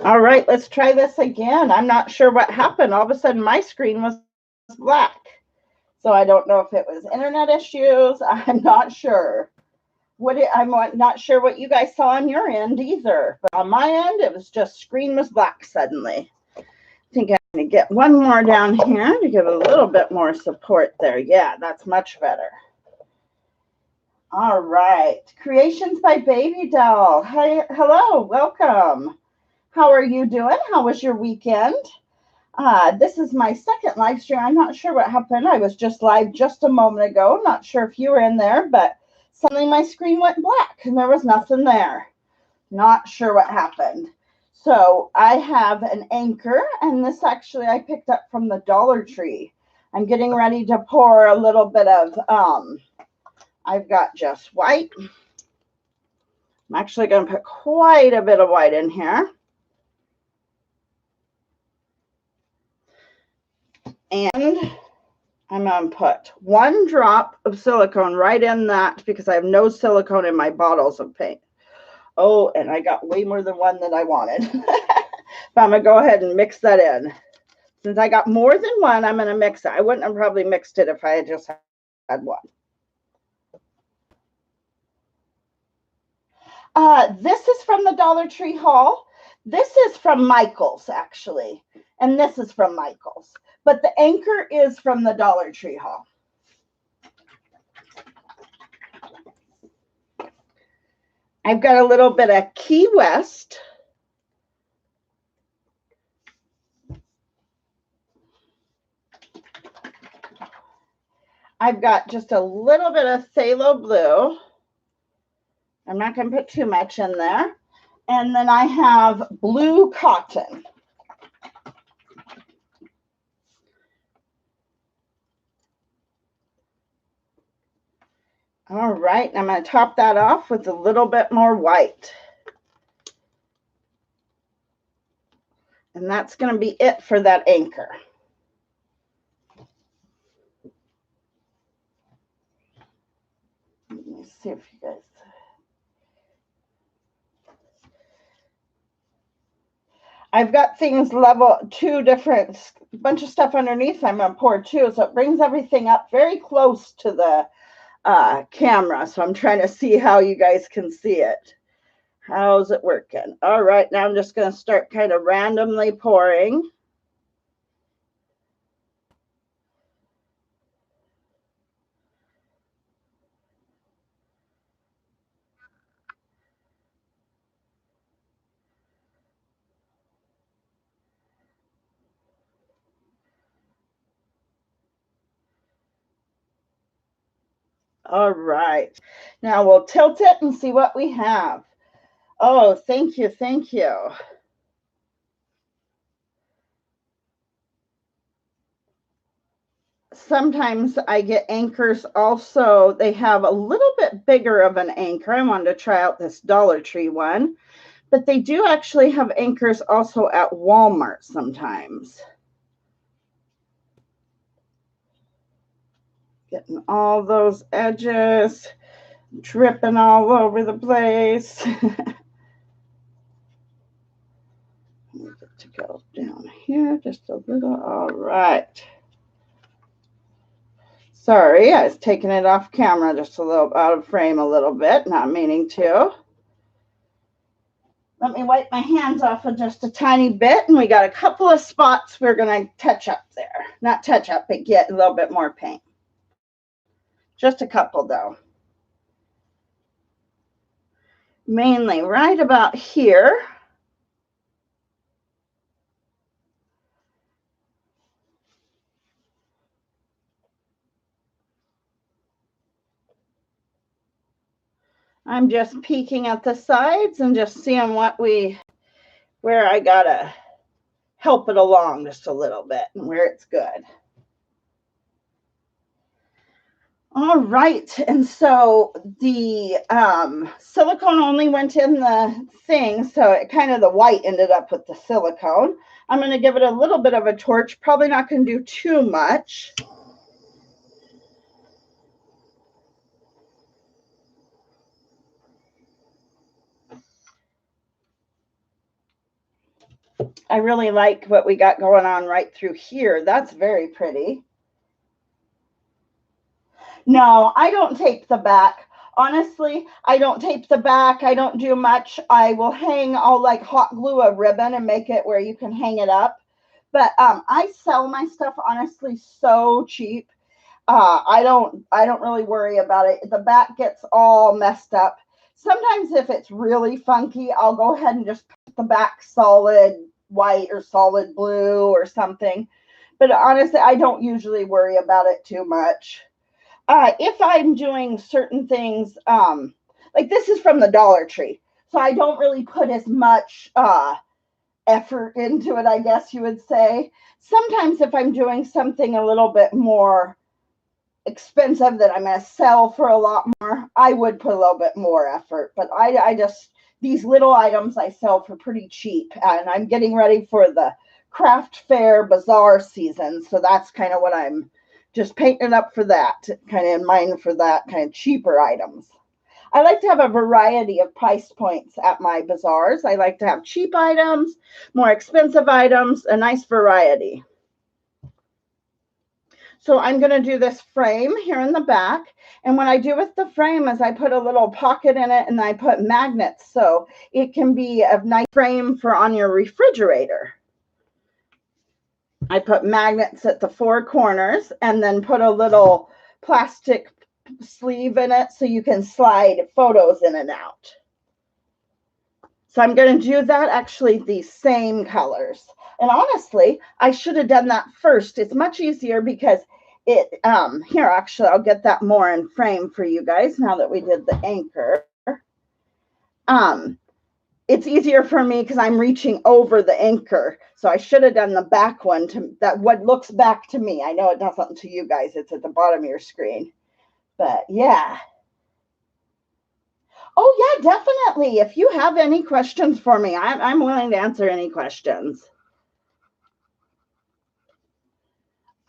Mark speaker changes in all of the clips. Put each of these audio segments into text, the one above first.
Speaker 1: All right, let's try this again. I'm not sure what happened. All of a sudden, my screen was black. So I don't know if it was internet issues. I'm not sure. I'm not sure what you guys saw on your end either. But on my end, it was just screen was black suddenly. I think I'm going to get one more down here to give a little bit more support there. Yeah, that's much better. All right. Creations by Baby Doll. Hey, hello, welcome. How are you doing? How was your weekend? This is my second live stream. I'm not sure what happened. I was just live just a moment ago. Not sure if you were in there, but suddenly my screen went black and there was nothing there. Not sure what happened. So I have an anchor, and this actually I picked up from the Dollar Tree. I'm getting ready to pour a little bit of, I've got just white. I'm actually going to put quite a bit of white in here. And I'm going to put 1 drop of silicone right in that because I have no silicone in my bottles of paint. Oh, and I got way more than one than I wanted. But I'm going to go ahead and mix that in. Since I got more than one, I'm going to mix it. I wouldn't have probably mixed it if I had just had one. This is from the Dollar Tree haul. This is from Michael's, actually. And this is from Michael's. But the anchor is from the Dollar Tree haul. I've got a little bit of Key West. I've got just a little bit of phthalo blue. I'm not going to put too much in there. And then I have blue cotton. All right, I'm going to top that off with a little bit more white. And that's going to be it for that anchor. Let me see if you guys... I've got things level 2 different, bunch of stuff underneath I'm going to pour too, so it brings everything up very close to the camera. So I'm trying to see how you guys can see it. How's it working? All right, now I'm just going to start kind of randomly pouring. All right, now we'll tilt it and see what we have. Oh, thank you, thank you. Sometimes I get anchors also. They have a little bit bigger of an anchor. I wanted to try out this Dollar Tree one, but they do actually have anchors also at Walmart sometimes. Getting all those edges, dripping all over the place. To go down here just a little. All right. Sorry, I was taking it off camera just a little, out of frame a little bit, not meaning to. Let me wipe my hands off of just a tiny bit, and we got a couple of spots we're going to touch up there. Not touch up, but get a little bit more paint. Just a couple, though. Mainly right about here. I'm just peeking at the sides and just seeing where I gotta help it along just a little bit and where it's good. All right, and so the silicone only went in the thing, so it kind of the white ended up with the silicone. I'm going to give it a little bit of a torch, probably not going to do too much. I really like what we got going on right through here. That's very pretty. No, I don't tape the back. Honestly, I don't tape the back. I don't do much. I will hang, I'll like hot glue a ribbon and make it where you can hang it up. But I sell my stuff honestly so cheap. I don't really worry about it. The back gets all messed up. Sometimes if it's really funky, I'll go ahead and just put the back solid white or solid blue or something. But honestly, I don't usually worry about it too much. If I'm doing certain things, like this is from the Dollar Tree, so I don't really put as much effort into it, I guess you would say. Sometimes if I'm doing something a little bit more expensive that I'm going to sell for a lot more, I would put a little bit more effort. But I just, these little items I sell for pretty cheap. And I'm getting ready for the craft fair bazaar season. So that's kind of what I'm just painting up for that, kind of in mind for that kind of cheaper items. I like to have a variety of price points at my bazaars. I like to have cheap items, more expensive items, a nice variety. So I'm going to do this frame here in the back. And what I do with the frame is I put a little pocket in it and I put magnets so it can be a nice frame for on your refrigerator. I put magnets at the four corners and then put a little plastic sleeve in it so you can slide photos in and out. So I'm going to do that actually these same colors. And honestly, I should have done that first. It's much easier because it, here, actually, I'll get that more in frame for you guys now that we did the anchor. It's easier for me because I'm reaching over the anchor. So I should have done the back one to that what looks back to me. I know it doesn't to you guys. It's at the bottom of your screen. But yeah. Oh, yeah, definitely. If you have any questions for me, I'm willing to answer any questions.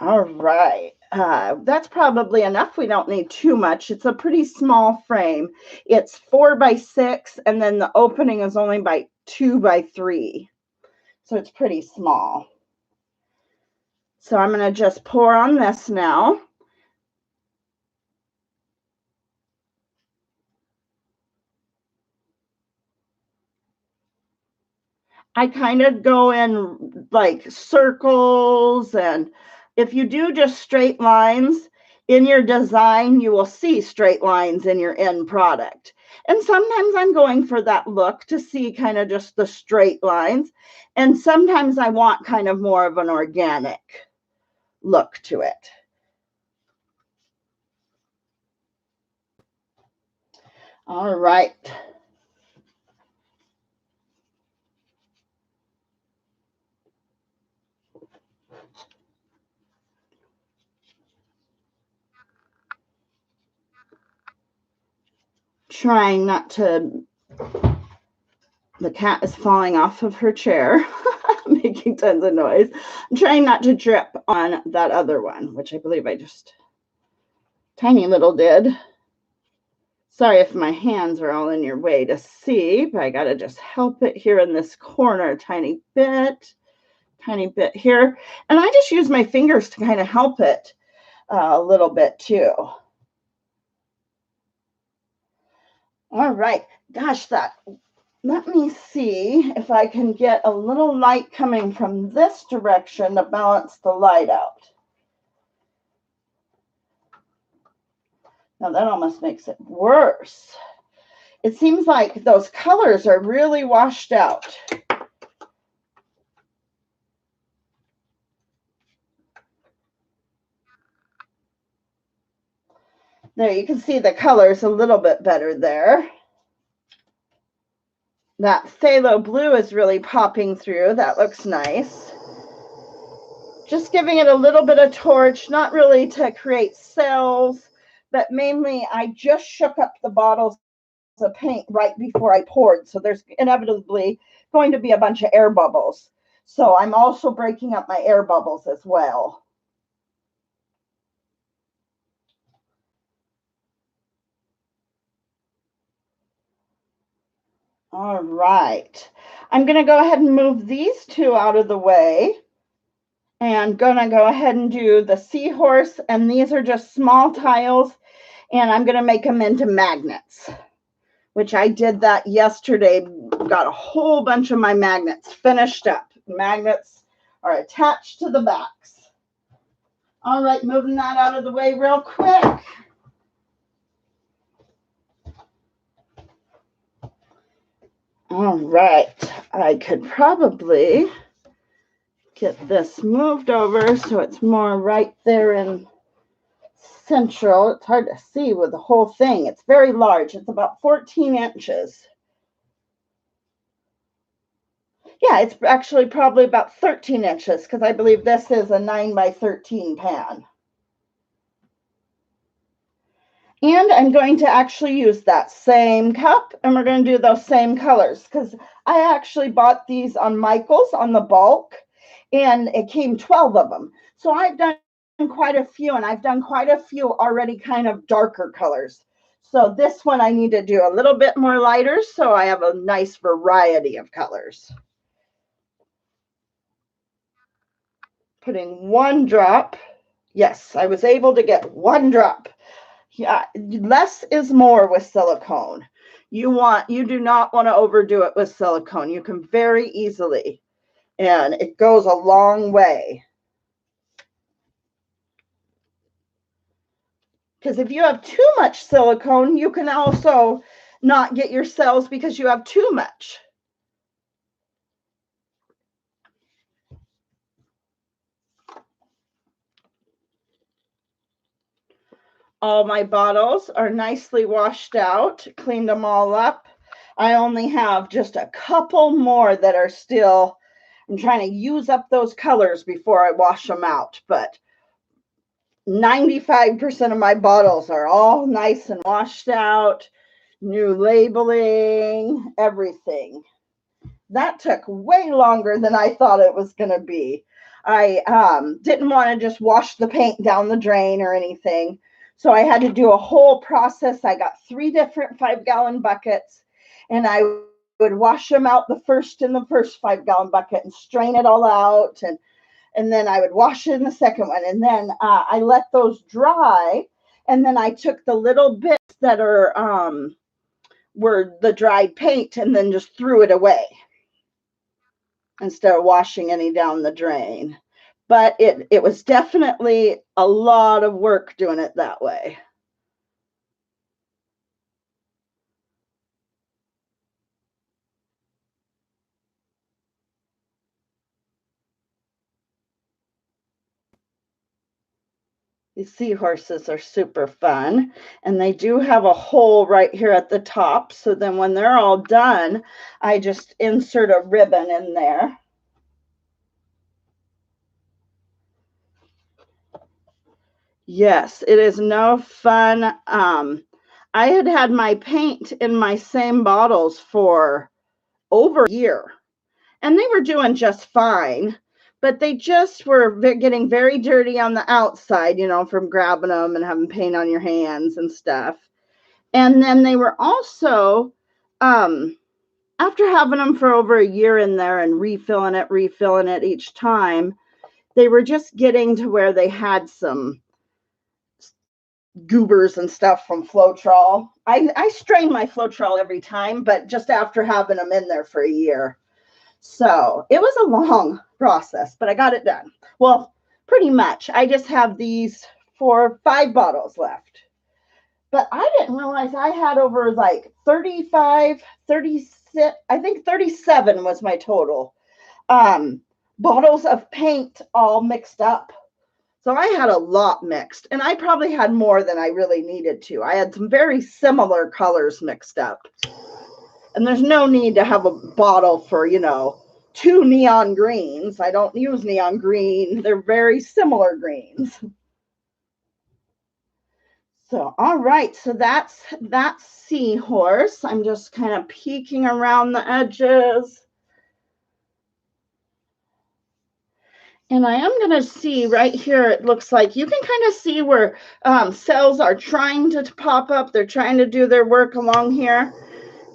Speaker 1: All right. That's probably enough. We don't need too much. It's a pretty small frame. It's 4 by 6, and then the opening is only by 2 by 3. So it's pretty small. So I'm going to just pour on this now. I kind of go in like circles, and if you do just straight lines in your design, you will see straight lines in your end product. And sometimes I'm going for that look to see kind of just the straight lines. And sometimes I want kind of more of an organic look to it. All right. Trying not to, the cat is falling off of her chair, making tons of noise. I'm trying not to drip on that other one, which I believe I just tiny little did. Sorry if my hands are all in your way to see, but I got to just help it here in this corner a tiny bit here. And I just use my fingers to kind of help it a little bit too. All right. Gosh, let me see if I can get a little light coming from this direction to balance the light out. Now that almost makes it worse. It seems like those colors are really washed out. There, you can see the colors a little bit better there. That phthalo blue is really popping through. That looks nice. Just giving it a little bit of torch, not really to create cells, but mainly I just shook up the bottles of paint right before I poured. So there's inevitably going to be a bunch of air bubbles. So I'm also breaking up my air bubbles as well. All right. I'm going to go ahead and move these two out of the way. And going to go ahead and do the seahorse. And these are just small tiles. And I'm going to make them into magnets, which I did that yesterday. Got a whole bunch of my magnets finished up. Magnets are attached to the backs. All right, moving that out of the way real quick. All right, I could probably get this moved over so it's more right there in central. It's hard to see with the whole thing. It's very large. It's about 14 inches. Yeah, it's actually probably about 13 inches because I believe this is a 9 by 13 pan. And I'm going to actually use that same cup, and we're going to do those same colors because I actually bought these on Michael's on the bulk, and it came 12 of them. So I've done quite a few, and I've done quite a few already kind of darker colors. So this one I need to do a little bit more lighter so I have a nice variety of colors. Putting one drop. Yes, I was able to get one drop. Yeah, less is more with silicone. You do not want to overdo it with silicone. You can very easily, and it goes a long way. Because if you have too much silicone, you can also not get your cells because you have too much. All my bottles are nicely washed out, cleaned them all up. I only have just a couple more that are still, I'm trying to use up those colors before I wash them out, but 95% of my bottles are all nice and washed out, new labeling, everything. That took way longer than I thought it was going to be. I didn't want to just wash the paint down the drain or anything. So I had to do a whole process. I got 3 different 5-gallon buckets, and I would wash them out in the first 5-gallon bucket and strain it all out. And then I would wash it in the second one. And then I let those dry. And then I took the little bits that were the dried paint and then just threw it away instead of washing any down the drain. But it was definitely a lot of work doing it that way. These seahorses are super fun, and they do have a hole right here at the top. So then when they're all done, I just insert a ribbon in there. Yes, it is no fun. I had my paint in my same bottles for over a year, and they were doing just fine, but they just were getting very dirty on the outside, from grabbing them and having paint on your hands and stuff. And then they were also, after having them for over a year in there and refilling it each time, they were just getting to where they had some goobers and stuff from Floetrol. I strain my Floetrol every time, but just after having them in there for a year. So it was a long process, but I got it done. Well, pretty much. I just have these 5 bottles left. But I didn't realize I had over like 35, 36, I think 37 was my total bottles of paint all mixed up. So I had a lot mixed, and I probably had more than I really needed to. I had some very similar colors mixed up. And there's no need to have a bottle for, 2 neon greens. I don't use neon green. They're very similar greens. So, all right. So that's seahorse. I'm just kind of peeking around the edges. And I am going to see right here, it looks like you can kind of see where cells are trying to pop up. They're trying to do their work along here.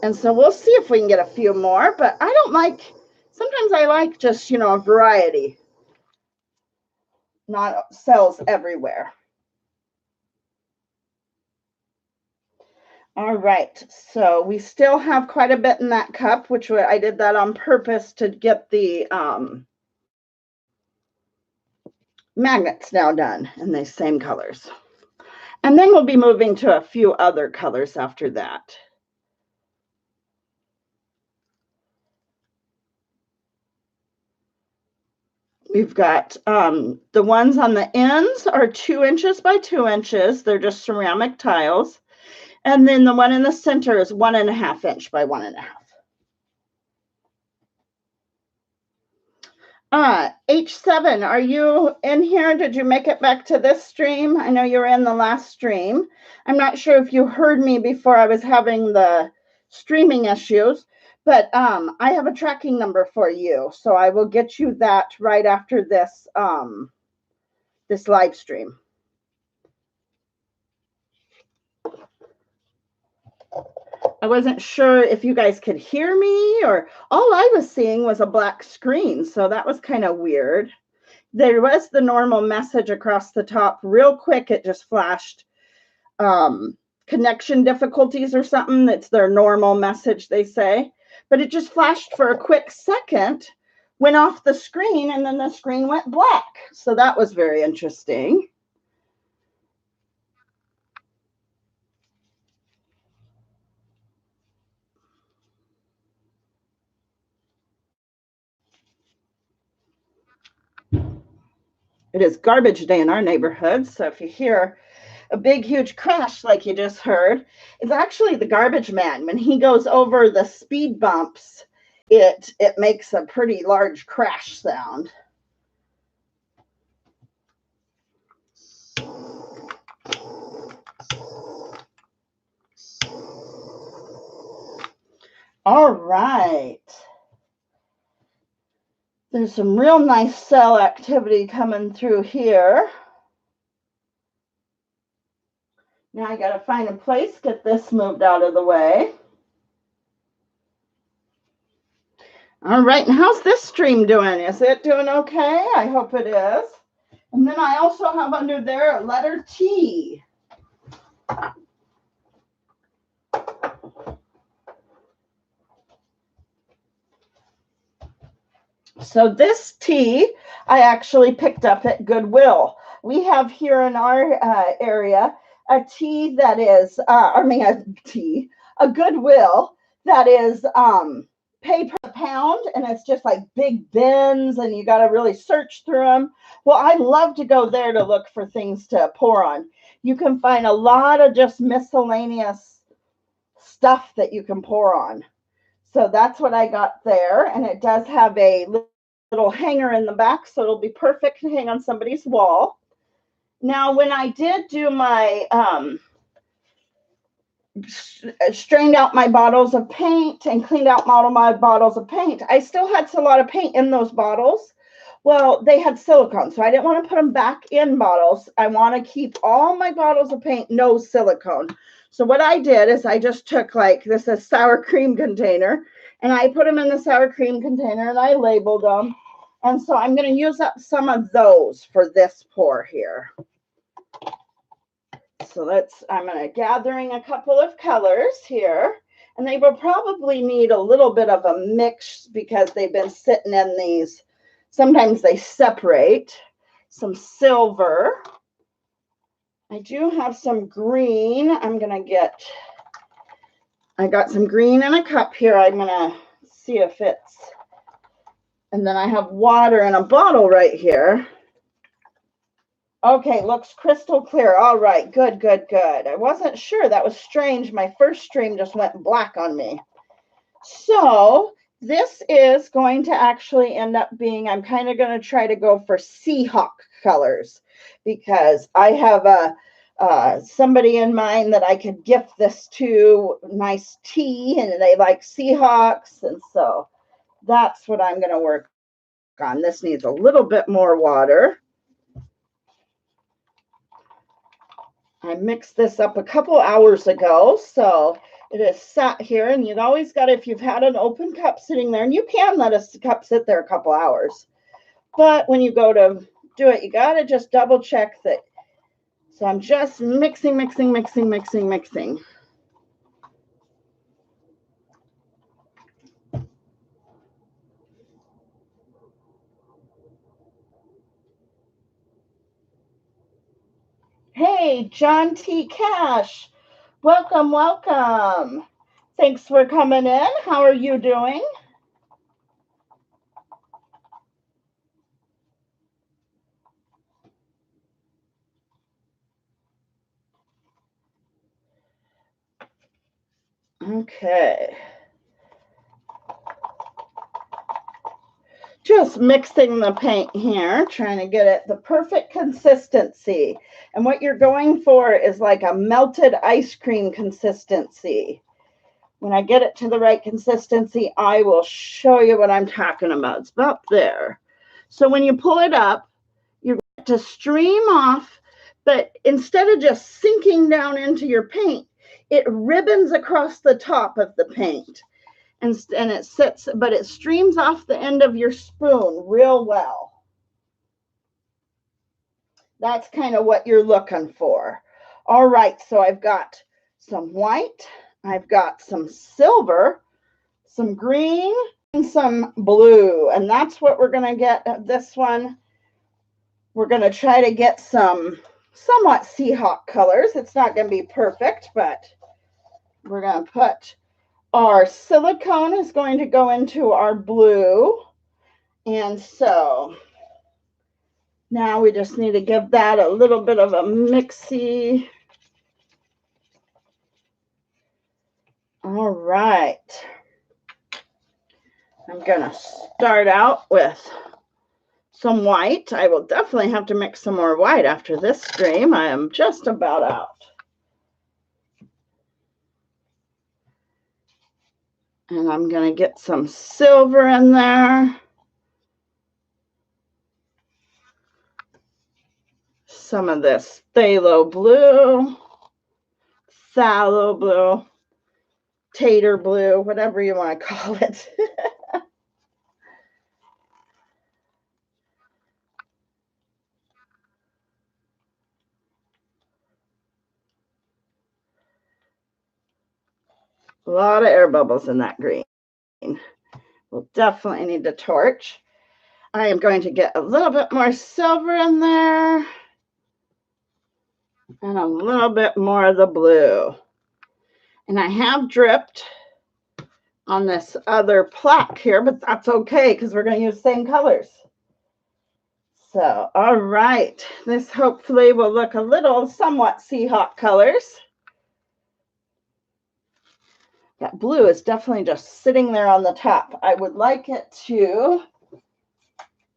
Speaker 1: And so we'll see if we can get a few more, but I don't like, sometimes I like just, a variety, not cells everywhere. All right, so we still have quite a bit in that cup, which I did that on purpose to get the magnets now done in these same colors. And then we'll be moving to a few other colors after that. We've got the ones on the ends are 2 inches by 2 inches. They're just ceramic tiles. And then the one in the center is 1.5 inch by 1.5. H7, are you in here? Did you make it back to this stream? I know you were in the last stream. I'm not sure if you heard me before I was having the streaming issues, but I have a tracking number for you. So I will get you that right after this, this live stream. I wasn't sure if you guys could hear me, or all I was seeing was a black screen. So that was kind of weird. There was the normal message across the top. Real quick, it just flashed connection difficulties or something. That's their normal message, they say. But it just flashed for a quick second, went off the screen, and then the screen went black. So that was very interesting. It is garbage day in our neighborhood. So if you hear a big, huge crash like you just heard, it's actually the garbage man. When he goes over the speed bumps, it makes a pretty large crash sound. All right. There's some real nice cell activity coming through here. Now I got to find a place, get this moved out of the way. All right, and how's this stream doing? Is it doing okay? I hope it is. And then I also have under there a letter T. So this tea I actually picked up at Goodwill. We have here in our area a tea that is, a Goodwill that is pay per pound, and it's just like big bins, and you got to really search through them. Well, I love to go there to look for things to pour on. You can find a lot of just miscellaneous stuff that you can pour on. So that's what I got there. And it does have a little hanger in the back, so it'll be perfect to hang on somebody's wall. Now, when I did do my, strained out my bottles of paint and cleaned out all my bottles of paint, I still had a lot of paint in those bottles. Well, they had silicone, so I didn't want to put them back in bottles. I want to keep all my bottles of paint, no silicone. So what I did is I just took, like, this is sour cream container, and I put them in the sour cream container, and I labeled them. And so I'm going to use up some of those for this pour here. So I'm going to gathering a couple of colors here, and they will probably need a little bit of a mix because they've been sitting in these. Sometimes they separate. Some silver. I do have some green. I got some green in a cup here. I'm going to see if it's, and then I have water in a bottle right here. Okay, looks crystal clear. All right, good, good, good. I wasn't sure. That was strange. My first stream just went black on me. So this is going to actually end up being, I'm kind of going to try to go for Seahawk colors because I have somebody in mind that I could gift this to, nice tea, and they like Seahawks. And so that's what I'm going to work on. This needs a little bit more water. I mixed this up a couple hours ago, so It is sat here, and you've always got, if you've had an open cup sitting there, and you can let a cup sit there a couple hours, but when you go to do it, you got to just double check that. So I'm just mixing, mixing, mixing, mixing, mixing. Hey, John T. Cash. Welcome, welcome. Thanks for coming in. How are you doing? Okay. Just mixing the paint here, trying to get it the perfect consistency. And what you're going for is like a melted ice cream consistency. When I get it to the right consistency, I will show you what I'm talking about. It's about there. So when you pull it up, you're going to stream off, but instead of just sinking down into your paint, it ribbons across the top of the paint. And it sits, but it streams off the end of your spoon real well. That's kind of what you're looking for. All right, so I've got some white, I've got some silver, some green, and some blue. And that's what we're going to get at this one. We're going to try to get some somewhat Seahawk colors. It's not going to be perfect, but we're going to put our silicone is going to go into our blue. And so now we just need to give that a little bit of a mixy. All right. I'm going to start out with some white. I will definitely have to mix some more white after this stream. I am just about out. And I'm going to get some silver in there. Some of this phthalo blue, phthalo blue, tater blue, whatever you want to call it. A lot of air bubbles in that green. We'll definitely need to torch. I am going to get a little bit more silver in there and a little bit more of the blue. And I have dripped on this other plaque here, but that's okay because we're going to use the same colors. So, all right, this hopefully will look a little somewhat Seahawk colors. That blue is definitely just sitting there on the top. I would like it to,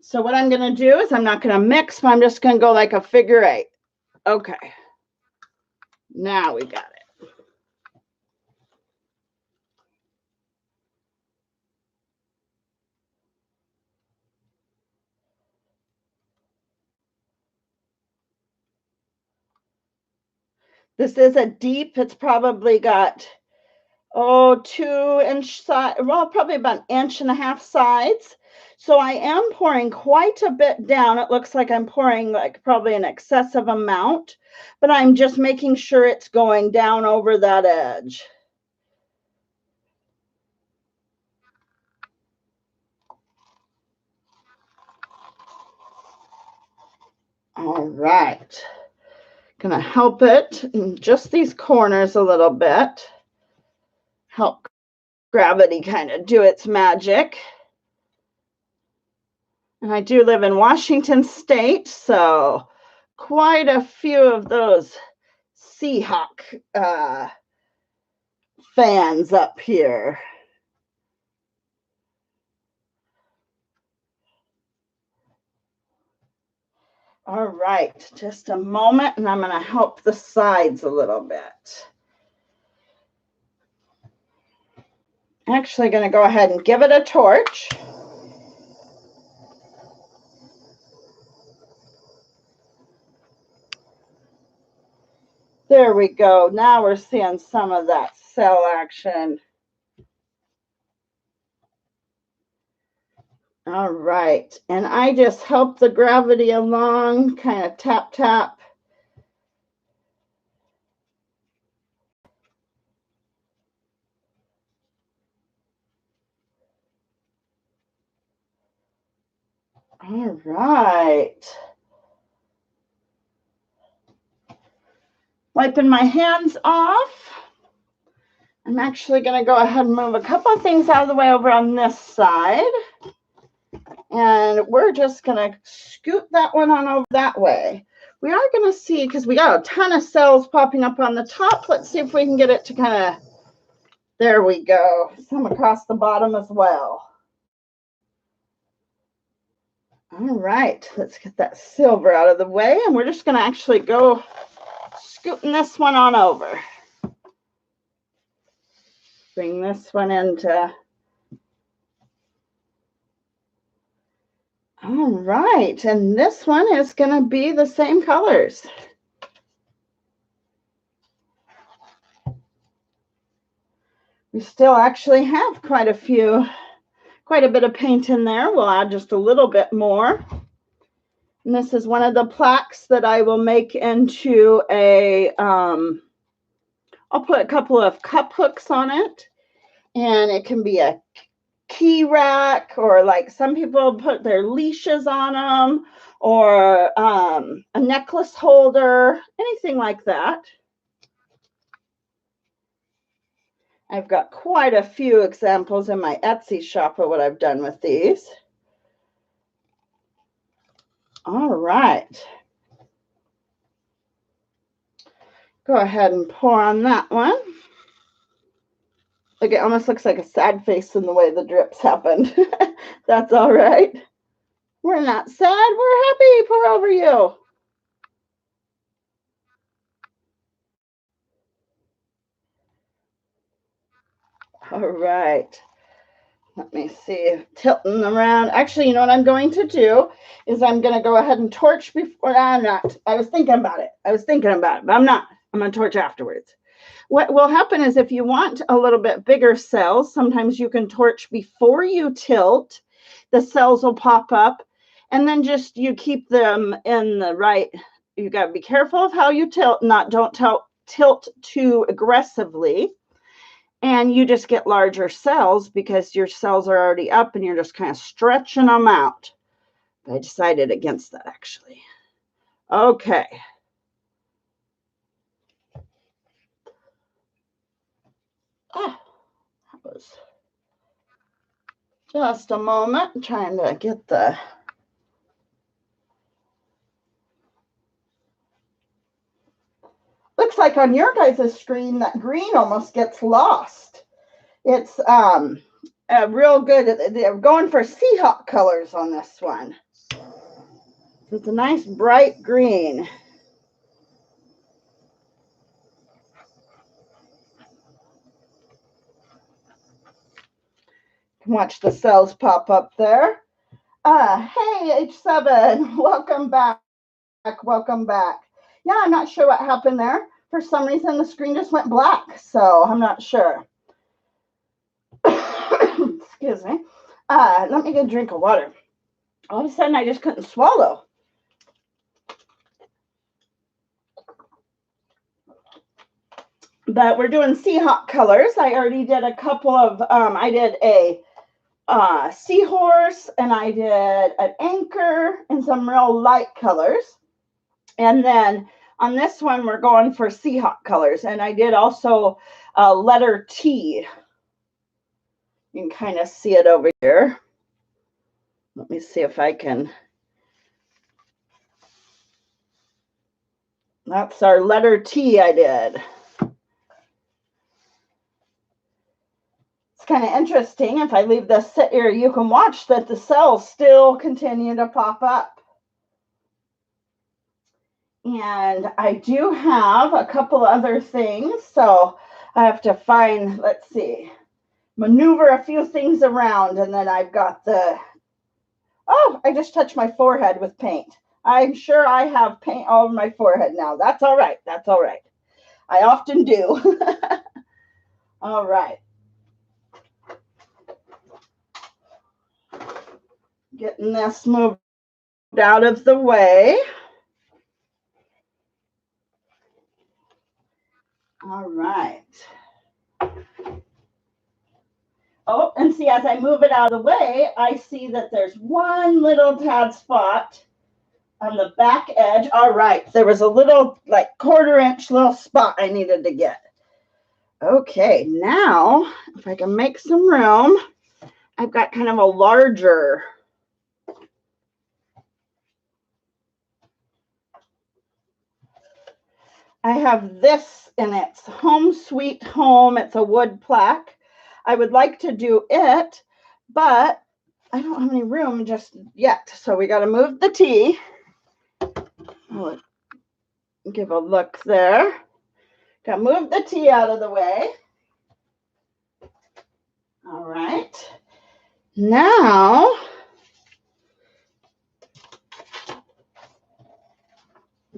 Speaker 1: so what I'm going to do is I'm not going to mix, but I'm just going to go like a figure eight. Okay, now we got it. This is a deep, it's probably got, 2-inch side, well, probably about 1.5 inch sides. So I am pouring quite a bit down. It looks like I'm pouring like probably an excessive amount, but I'm just making sure it's going down over that edge. All right. Gonna help it in just these corners a little bit. Help gravity kind of do its magic. And I do live in Washington State, so quite a few of those Seahawk fans up here. All right, just a moment, and I'm going to help the sides a little bit. Actually going to go ahead and give it a torch. There There we go. Now we're seeing some of that cell action. All right. And I just help the gravity along, kind of tap, tap. All right. Wiping my hands off. I'm actually going to go ahead and move a couple of things out of the way over on this side. And we're just going to scoot that one on over that way. We are going to see, because we got a ton of cells popping up on the top. Let's see if we can get it to kind of, there we go. Some across the bottom as well. All right, let's get that silver out of the way. And we're just going to actually go scooting this one on over. Bring this one into. All right, and this one is going to be the same colors. We still actually have quite a bit of paint in there. We'll add just a little bit more. And this is one of the plaques that I will make into a, I'll put a couple of cup hooks on it. And it can be a key rack, or like some people put their leashes on them, or a necklace holder, anything like that. I've got quite a few examples in my Etsy shop of what I've done with these. All right. Go ahead and pour on that one. Like, it almost looks like a sad face in the way the drips happened. That's all right. We're not sad. We're happy. Pour over you. All right. Let me see. Tilting around. Actually, you know what I'm going to do is I'm going to go ahead and torch before. I'm not. I was thinking about it. But I'm not. I'm going to torch afterwards. What will happen is if you want a little bit bigger cells, sometimes you can torch before you tilt. The cells will pop up, and then just you keep them in the right. You got to be careful of how you tilt. Don't tilt too aggressively, and you just get larger cells because your cells are already up, and you're just kind of stretching them out. I decided against that, actually. Okay. Ah, that was just a moment. I'm trying to get the. Looks like on your guys' screen that green almost gets lost. It's real good. They're going for Seahawk colors on this one. It's a nice bright green. Watch the cells pop up there. Hey, H7, welcome back. Welcome back. Yeah, I'm not sure what happened there. For some reason, the screen just went black, so I'm not sure. Excuse me. Let me get a drink of water. All of a sudden, I just couldn't swallow. But we're doing Seahawk colors. I already did a couple of, I did a seahorse, and I did an anchor and some real light colors. And then on this one, we're going for Seahawk colors. And I did also letter T. You can kind of see it over here. Let me see if I can. That's our letter T I did. It's kind of interesting. If I leave this sit here, you can watch that the cells still continue to pop up. And I do have a couple other things. So I have to find, let's see, maneuver a few things around. And then I've got the, oh, I just touched my forehead with paint. I'm sure I have paint all over my forehead now. That's all right. That's all right. I often do. All right. Getting this moved out of the way. All right. Oh, and see, as I move it out of the way, I see that there's one little tad spot on the back edge. All right, there was a little, like, 1/4 inch little spot I needed to get. Okay, now, if I can make some room, I've got kind of a larger. I have this in its Home Sweet Home. It's a wood plaque. I would like to do it, but I don't have any room just yet. So we got to move the tea. I'll give a look there. Got to move the tea out of the way. All right. Now,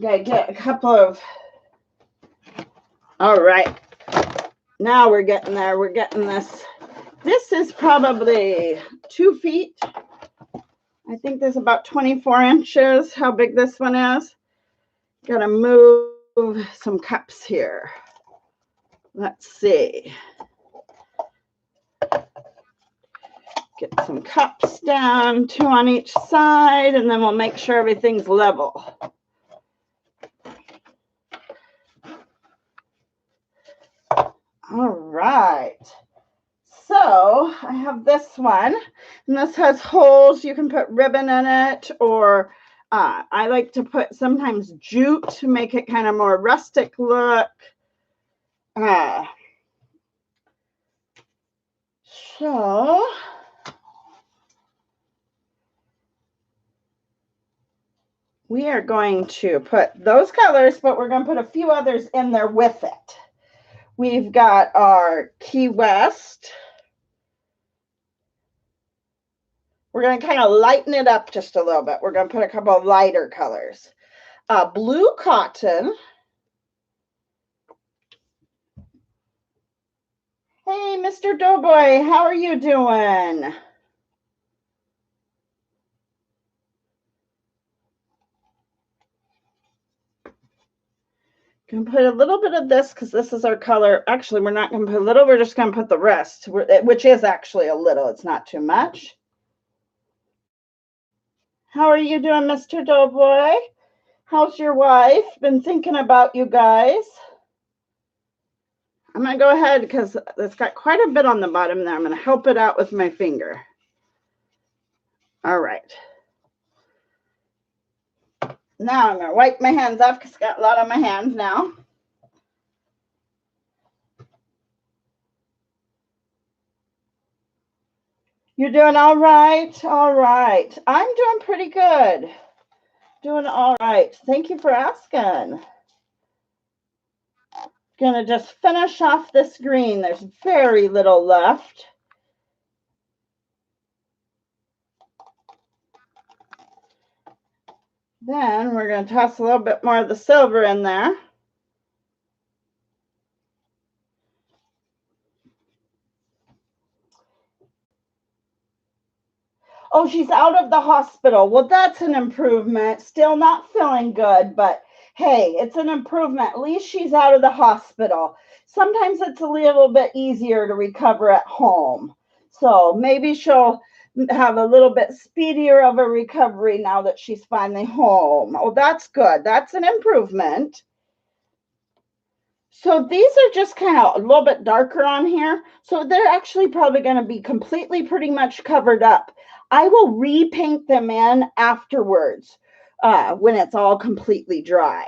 Speaker 1: gotta get a couple of. All right. Now we're getting there. We're getting this. This is probably 2 feet. I think there's about 24 inches, how big this one is. Gotta move some cups here. Let's see. Get some cups down, 2 on each side, and then we'll make sure everything's level. All right. So I have this one, and this has holes. You can put ribbon in it, or I like to put sometimes jute to make it kind of more rustic look. So we are going to put those colors, but we're going to put a few others in there with it. We've got our Key West. We're going to kind of lighten it up just a little bit. We're going to put a couple of lighter colors. Blue cotton. Hey, Mr. Doughboy, how are you doing? Going to put a little bit of this because this is our color. Actually, we're not going to put a little. We're just going to put the rest, which is actually a little. It's not too much. How are you doing, Mr. Doughboy? How's your wife? Been thinking about you guys. I'm going to go ahead because it's got quite a bit on the bottom there. I'm going to help it out with my finger. All right. Now I'm going to wipe my hands off because I've got a lot on my hands now. You're doing all right? All right. I'm doing pretty good. Doing all right. Thank you for asking. Gonna just finish off this green. There's very little left. Then we're going to toss a little bit more of the silver in there. Oh, she's out of the hospital. Well, that's an improvement. Still not feeling good, but hey, it's an improvement. At least she's out of the hospital. Sometimes it's a little bit easier to recover at home. So maybe she'll have a little bit speedier of a recovery now that she's finally home. Oh, that's good. That's an improvement. So these are just kind of a little bit darker on here. So they're actually probably going to be completely pretty much covered up. I will repaint them in afterwards when it's all completely dry.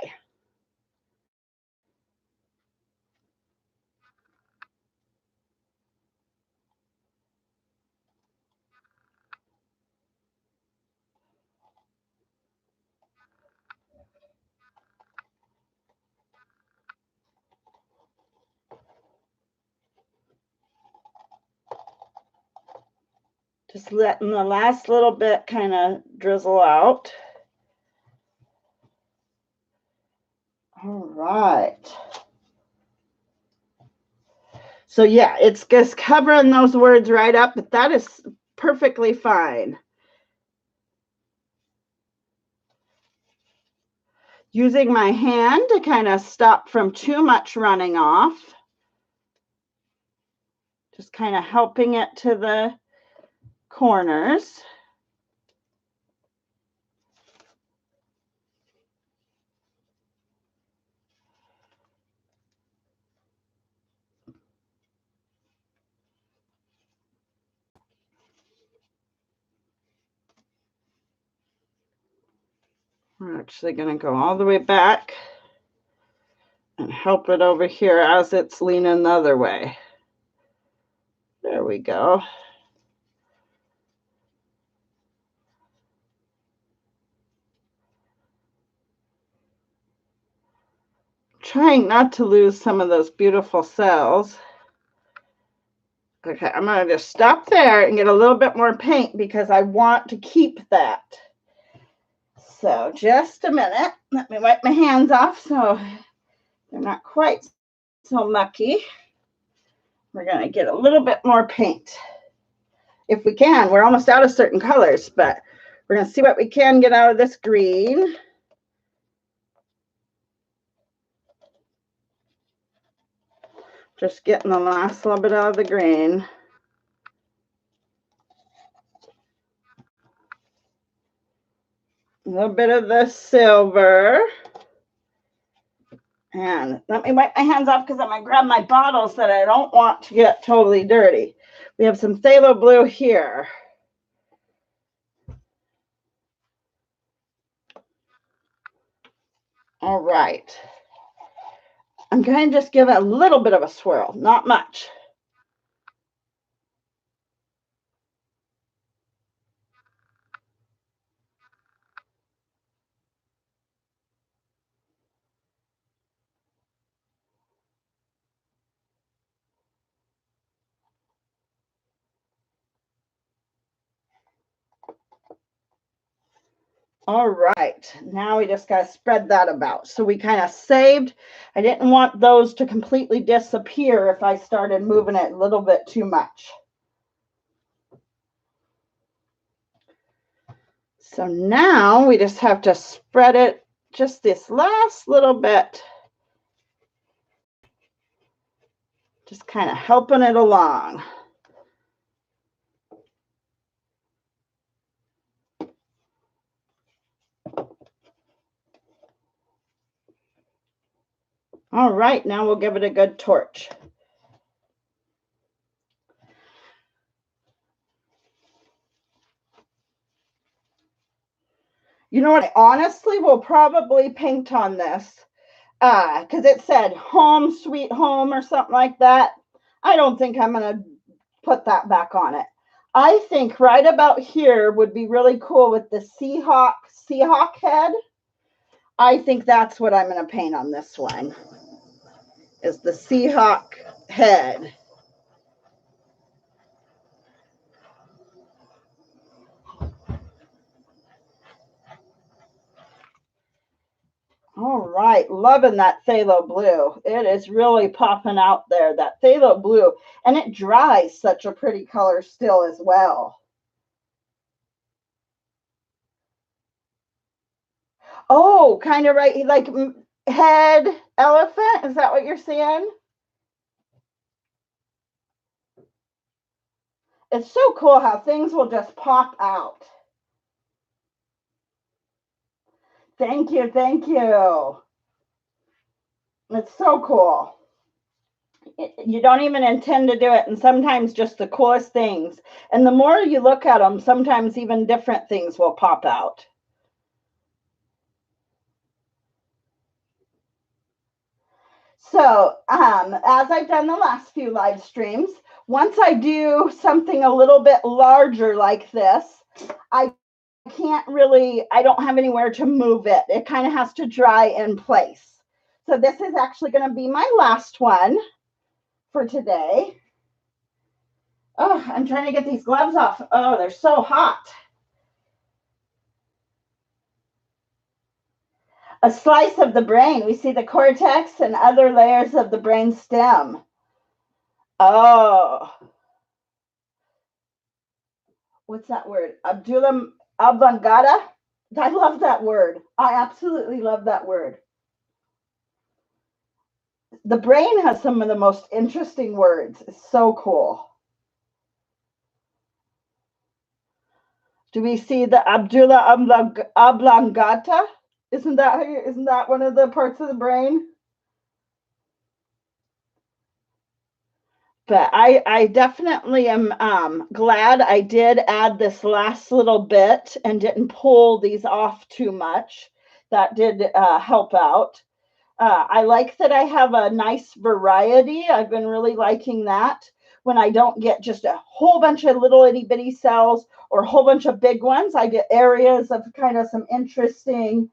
Speaker 1: Just letting the last little bit kind of drizzle out. All right. So yeah, it's just covering those words right up, but that is perfectly fine. Using my hand to kind of stop from too much running off. Just kind of helping it to the corners. We're actually going to go all the way back and help it over here as it's leaning the other way. There we go. Trying not to lose some of those beautiful cells. Okay, I'm going to just stop there and get a little bit more paint because I want to keep that. So just a minute. Let me wipe my hands off so they're not quite so mucky. We're going to get a little bit more paint. If we can, we're almost out of certain colors, but we're going to see what we can get out of this green. Just getting the last little bit out of the green. A little bit of the silver. And let me wipe my hands off because I'm going to grab my bottles that I don't want to get totally dirty. We have some phthalo blue here. All right. I'm going to just give it a little bit of a swirl, not much. All right, now we just got to spread that about. So we kind of saved. I didn't want those to completely disappear if I started moving it a little bit too much. So now we just have to spread it just this last little bit. Just kind of helping it along. All right, now we'll give it a good torch. You know what? I honestly will probably paint on this because it said home sweet home or something like that. I don't think I'm going to put that back on it. I think right about here would be really cool with the Seahawk head. I think that's what I'm going to paint on this one, is the Seahawk head. All right, loving that phthalo blue. It is really popping out there, that phthalo blue, and it dries such a pretty color still as well. Oh, kind of right, like head elephant. Is that what you're seeing? It's so cool how things will just pop out. Thank you, thank you. It's so cool. You don't even intend to do it, and sometimes just the coolest things. And the more you look at them, sometimes even different things will pop out. So as I've done the last few live streams, once I do something a little bit larger like this, I don't have anywhere to move it. It kind of has to dry in place. So this is actually going to be my last one for today. Oh, I'm trying to get these gloves off. Oh, they're so hot. A slice of the brain. We see the cortex and other layers of the brain stem. Oh, what's that word? Abdullah Abangada. I love that word. I absolutely love that word. The brain has some of the most interesting words. It's so cool. Do we see the Abdullah Oblongata? Isn't that one of the parts of the brain? But I definitely am glad I did add this last little bit and didn't pull these off too much. That did help out. I like that I have a nice variety. I've been really liking that when I don't get just a whole bunch of little itty bitty cells or a whole bunch of big ones. I get areas of kind of some interesting,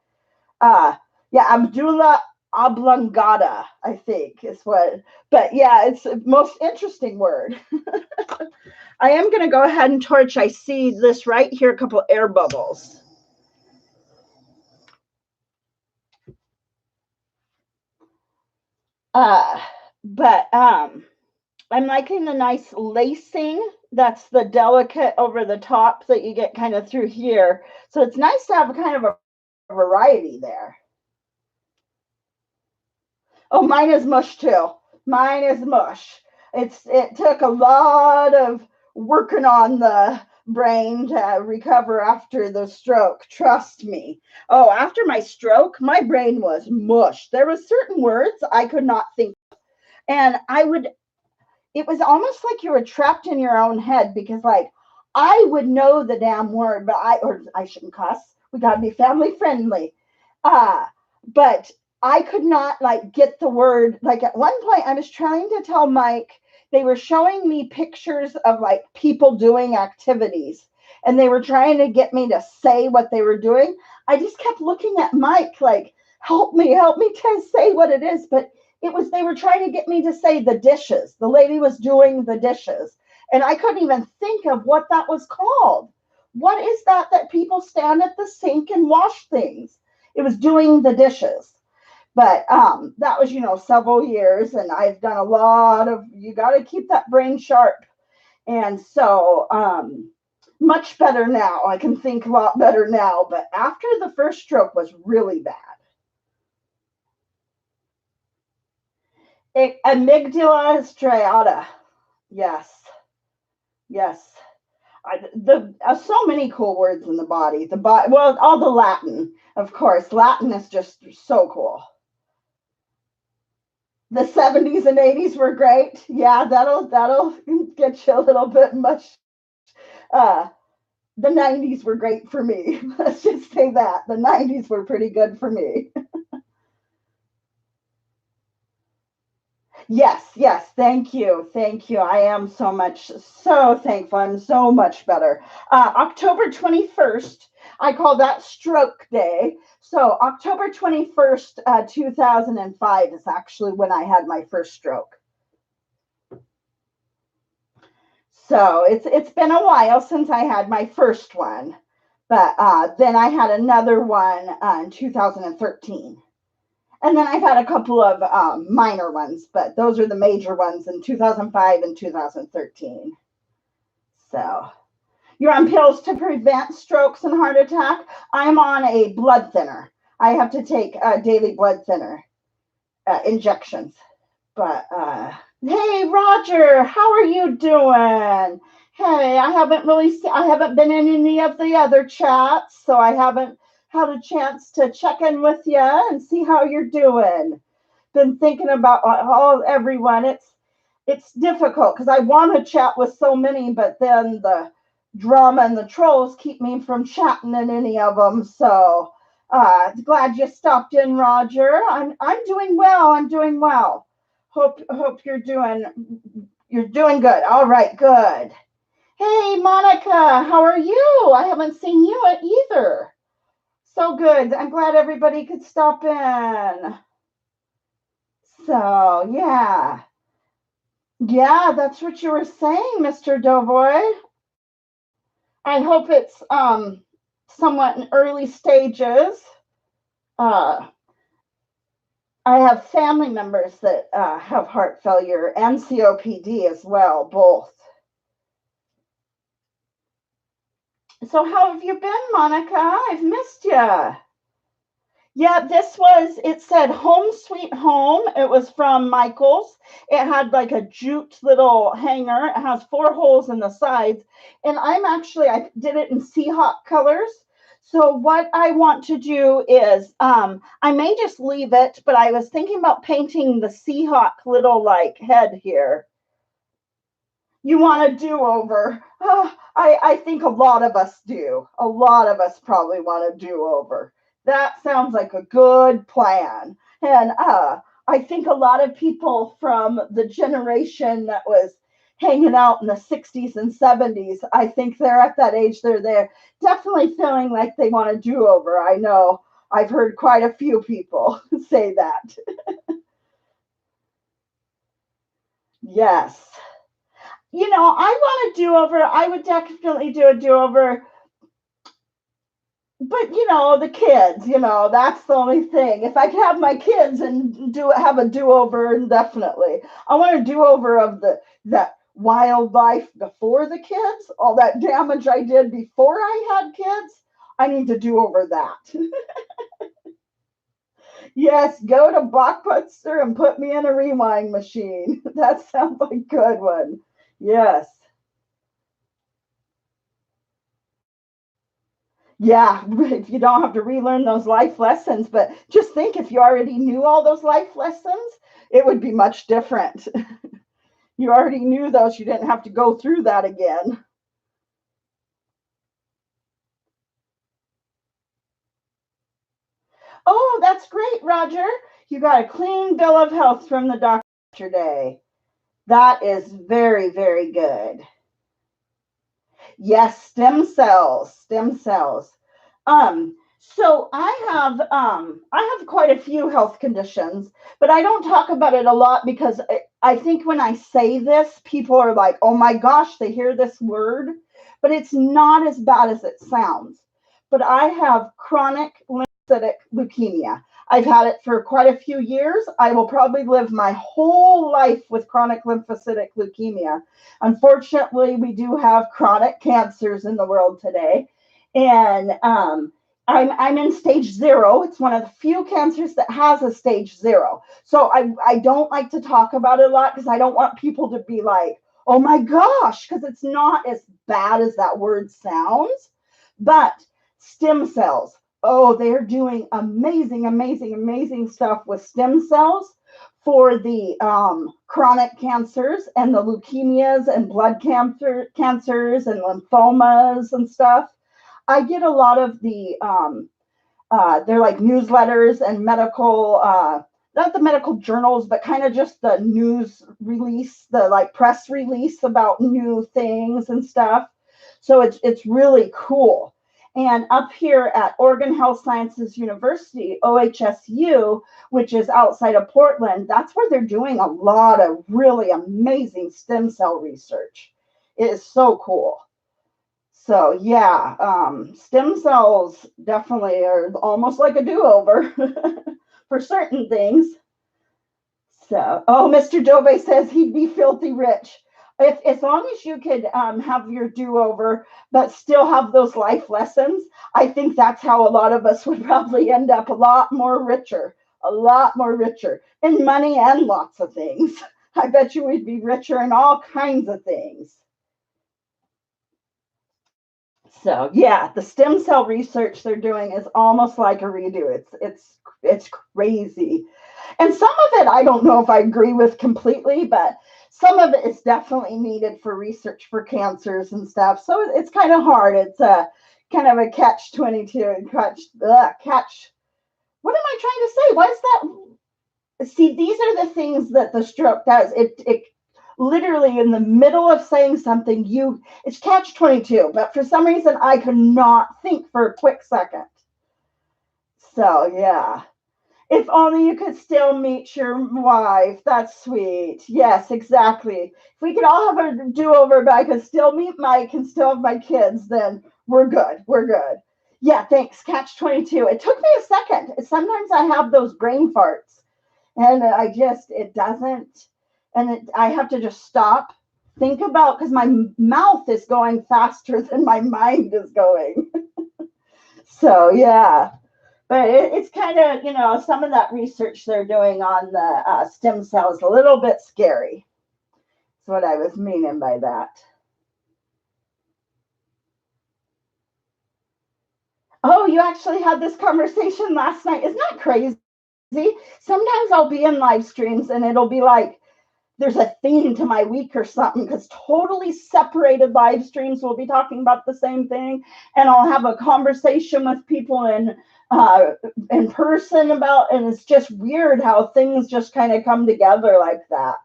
Speaker 1: uh, yeah, Abdullah oblongata, I think is what, but yeah, it's the most interesting word. I am going to go ahead and torch. I see this right here, a couple air bubbles. Uh, but I'm liking the nice lacing. That's the delicate over the top that you get kind of through here. So it's nice to have kind of a variety there. Oh, mine is mush too. Mine is mush. It took a lot of working on the brain to recover after the stroke. Trust me. Oh, after my stroke, my brain was mush. There was certain words I could not think, and it was almost like you were trapped in your own head because like I would know the damn word, but I shouldn't cuss. We gotta be family friendly. Uh, but I could not like get the word. Like at one point I was trying to tell Mike, they were showing me pictures of like people doing activities and they were trying to get me to say what they were doing. I just kept looking at Mike like, help me to say what it is. But it was they were trying to get me to say the dishes. The lady was doing the dishes and I couldn't even think of what that was called. What is that people stand at the sink and wash things? It was doing the dishes. But that was several years and I've done a lot of, you got to keep that brain sharp. And so much better now. I can think a lot better now, but after the first stroke was really bad. Amygdala striata. Yes. Yes. The so many cool words in the body. Well, all the Latin, of course. Latin is just so cool. The 70s and 80s were great. Yeah, that'll get you a little bit much. Uh, the 90s were great for me. Let's just say that the 90s were pretty good for me. Yes, yes, thank you. I am so thankful. I'm so much better. October 21st, I call that Stroke Day. So October 21st, 2005 is actually when I had my first stroke. So it's been a while since I had my first one, but then I had another one in 2013. And then I've had a couple of minor ones, but those are the major ones in 2005 and 2013. So you're on pills to prevent strokes and heart attack. I'm on a blood thinner. I have to take daily blood thinner injections. But hey, Roger, how are you doing? Hey, I haven't been in any of the other chats, so I haven't had a chance to check in with you and see how you're doing. Been thinking about everyone. It's difficult because I want to chat with so many, but then the drama and the trolls keep me from chatting in any of them. So glad you stopped in, Roger. I'm doing well. I'm doing well. Hope you're doing good. All right, good. Hey, Monica, how are you? I haven't seen you either. So good. I'm glad everybody could stop in. So yeah. Yeah, that's what you were saying, Mr. Doughboy. I hope it's somewhat in early stages. Uh I have family members that have heart failure and COPD as well, both. So how have you been, Monica? I've missed you. Yeah, it said Home Sweet Home. It was from Michaels. It had like a jute little hanger. It has 4 holes in the sides. And I did it in Seahawk colors. So what I want to do is, I may just leave it, but I was thinking about painting the Seahawk little like head here. You want a do-over. I think a lot of us do. A lot of us probably want a do-over. That sounds like a good plan. And I think a lot of people from the generation that was hanging out in the 60s and 70s, I think they're at that age, they're there, definitely feeling like they want a do-over. I know I've heard quite a few people say that. Yes. I want a do-over. I would definitely do a do-over. But the kids, that's the only thing. If I could have my kids and have a do-over, definitely. I want a do-over of that wildlife before the kids, all that damage I did before I had kids. I need to do over that. Yes, go to Blockbuster and put me in a rewind machine. That sounds like a good one. Yes. Yeah, if you don't have to relearn those life lessons, but just think if you already knew all those life lessons, it would be much different. You already knew those, you didn't have to go through that again. Oh, that's great, Roger. You got a clean bill of health from the doctor today. That is very, very good. Yes, stem cells, stem cells. So I have quite a few health conditions, but I don't talk about it a lot because I think when I say this, people are like, "Oh my gosh," they hear this word, but it's not as bad as it sounds. But I have chronic lymphocytic leukemia. I've had it for quite a few years. I will probably live my whole life with chronic lymphocytic leukemia. Unfortunately, we do have chronic cancers in the world today. And I'm in stage 0. It's one of the few cancers that has a stage 0. So I don't like to talk about it a lot because I don't want people to be like, oh my gosh, because it's not as bad as that word sounds. But stem cells, oh, they're doing amazing, amazing, amazing stuff with stem cells for the chronic cancers and the leukemias and blood cancers and lymphomas and stuff. I get a lot of they're like newsletters and medical, not the medical journals, but kind of just the news release, the like press release about new things and stuff. So it's really cool. And up here at Oregon Health Sciences University, OHSU, which is outside of Portland, that's where they're doing a lot of really amazing stem cell research. It is so cool. So yeah, stem cells definitely are almost like a do-over for certain things. So, oh, Mr. Dove says he'd be filthy rich. If as long as you could have your do-over, but still have those life lessons, I think that's how a lot of us would probably end up a lot more richer in money and lots of things. I bet you we'd be richer in all kinds of things. So yeah, the stem cell research they're doing is almost like a redo. It's crazy. And some of it I don't know if I agree with completely, but some of it is definitely needed for research for cancers and stuff. So it's kind of hard. It's a kind of a catch 22 and catch. What am I trying to say? What is that? See, these are the things that the stroke does. It literally in the middle of saying something, it's catch 22, but for some reason I could not think for a quick second. So yeah, if only you could still meet your wife. That's sweet. Yes, exactly. If we could all have a do-over, but I could still meet Mike and still have my kids, then we're good. We're good. Yeah, thanks. Catch 22. It took me a second. Sometimes I have those brain farts. And it doesn't, and I have to just stop, think about, because my mouth is going faster than my mind is going. So, yeah. But it's kind of, some of that research they're doing on the stem cells, a little bit scary. That's what I was meaning by that. Oh, you actually had this conversation last night. Isn't that crazy? Sometimes I'll be in live streams and it'll be like there's a theme to my week or something, because totally separated live streams will be talking about the same thing, and I'll have a conversation with people in person about, and it's just weird how things just kind of come together like that.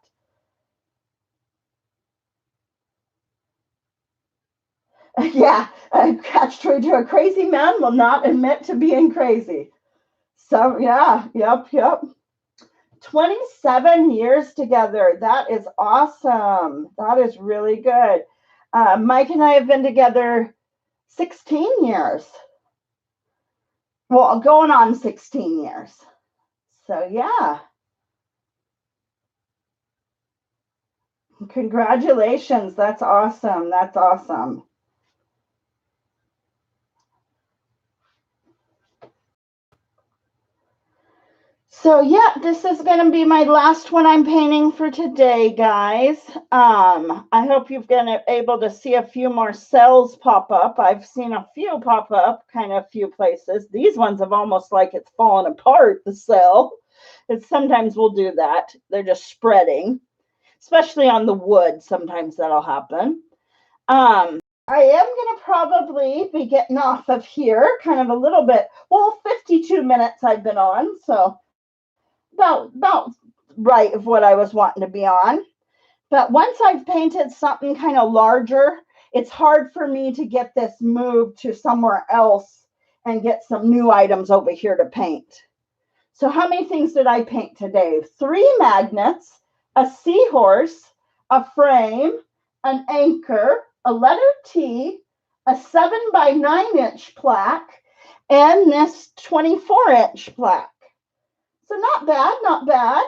Speaker 1: Yeah, catch 22. A crazy man will not admit to being crazy. So, yeah, yep. 27 years together. That is awesome. That is really good. Mike and I have been together 16 years. Well, going on 16 years. So, yeah. Congratulations. That's awesome. That's awesome. So yeah, this is going to be my last one I'm painting for today, guys. I hope you've been able to see a few more cells pop up. I've seen a few pop up, kind of a few places. These ones have almost like it's fallen apart, the cell. But sometimes we'll do that. They're just spreading, especially on the wood. Sometimes that'll happen. I am going to probably be getting off of here kind of a little bit. Well, 52 minutes I've been on, so about right of what I was wanting to be on. But once I've painted something kind of larger, it's hard for me to get this moved to somewhere else and get some new items over here to paint. So how many things did I paint today? 3 magnets, a seahorse, a frame, an anchor, a letter T, a 7 by 9-inch plaque, and this 24-inch plaque. So not bad, not bad.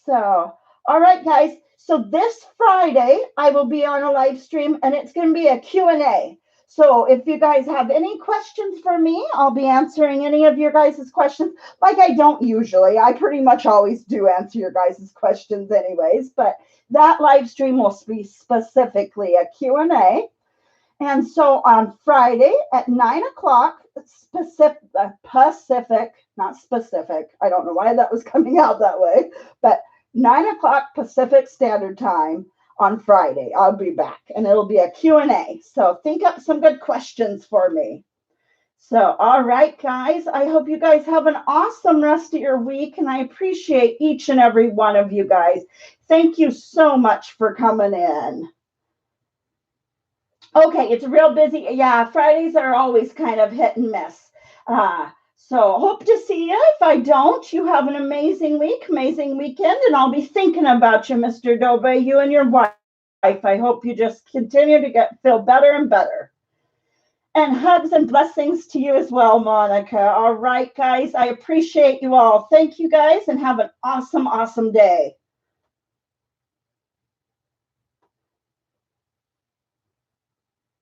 Speaker 1: So, all right, guys. So this Friday, I will be on a live stream, and it's going to be a Q&A. So if you guys have any questions for me, I'll be answering any of your guys' questions. Like I don't usually. I pretty much always do answer your guys' questions anyways. But that live stream will be specifically a Q&A. And so on Friday at 9 o'clock, Pacific, not specific. I don't know why that was coming out that way, but 9 o'clock Pacific Standard Time on Friday, I'll be back, and it'll be a Q&A. So think up some good questions for me. So, all right, guys, I hope you guys have an awesome rest of your week, and I appreciate each and every one of you guys. Thank you so much for coming in. Okay, it's real busy. Yeah, Fridays are always kind of hit and miss. So hope to see you. If I don't, you have an amazing week, amazing weekend, and I'll be thinking about you, Mr. Dove, you and your wife. I hope you just continue to feel better and better. And hugs and blessings to you as well, Monica. All right, guys, I appreciate you all. Thank you, guys, and have an awesome, awesome day.